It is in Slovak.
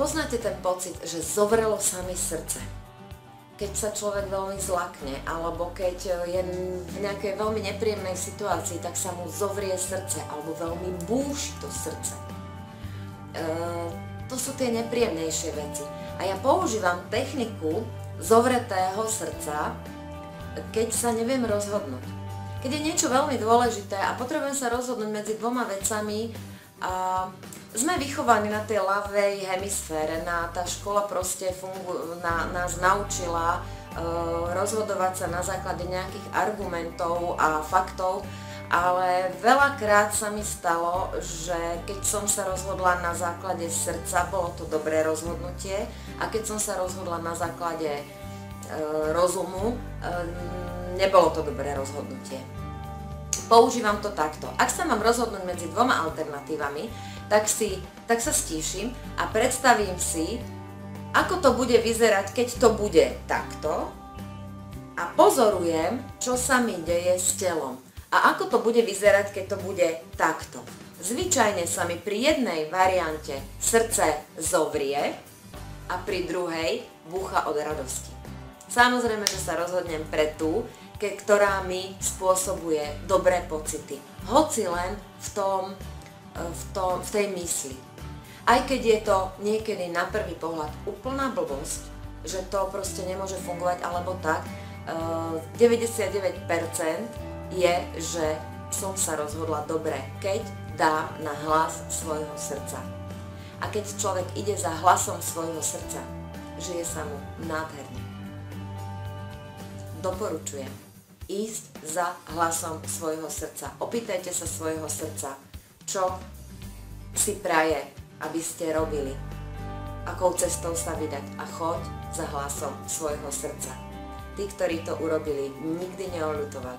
Poznáte ten pocit, že zovrelo sa mi srdce? Keď sa človek veľmi zlakne, alebo keď je v nejakej veľmi nepríjemnej situácii, tak sa mu zovrie srdce, alebo veľmi búši to srdce. To sú tie nepríjemnejšie veci. A ja používam techniku zovretého srdca, keď sa neviem rozhodnúť. Keď je niečo veľmi dôležité a potrebujem sa rozhodnúť medzi dvoma vecami, a sme vychovaní na tej ľavej hemisfére, tá škola proste nás naučila rozhodovať sa na základe nejakých argumentov a faktov, ale veľakrát sa mi stalo, že keď som sa rozhodla na základe srdca, bolo to dobré rozhodnutie, a keď som sa rozhodla na základe rozumu, nebolo to dobré rozhodnutie. Používam to takto. Ak sa mám rozhodnúť medzi dvoma alternatívami, tak sa stíšim a predstavím si, ako to bude vyzerať, keď to bude takto, a pozorujem, čo sa mi deje s telom. A ako to bude vyzerať, keď to bude takto. Zvyčajne sa mi pri jednej variante srdce zovrie a pri druhej búcha od radosti. Samozrejme, že sa rozhodnem pre tú, ktorá mi spôsobuje dobré pocity. Hoci len v tej mysli. Aj keď je to niekedy na prvý pohľad úplná blbosť, že to proste nemôže fungovať alebo tak, 99% je, že som sa rozhodla dobre, keď dám na hlas svojho srdca. A keď človek ide za hlasom svojho srdca, žije sa mu nádherne. Doporučujem ísť za hlasom svojho srdca. Opýtajte sa svojho srdca, čo si praje, aby ste robili, akou cestou sa vydať, a choď za hlasom svojho srdca. Tí, ktorí to urobili, nikdy neoľutovali.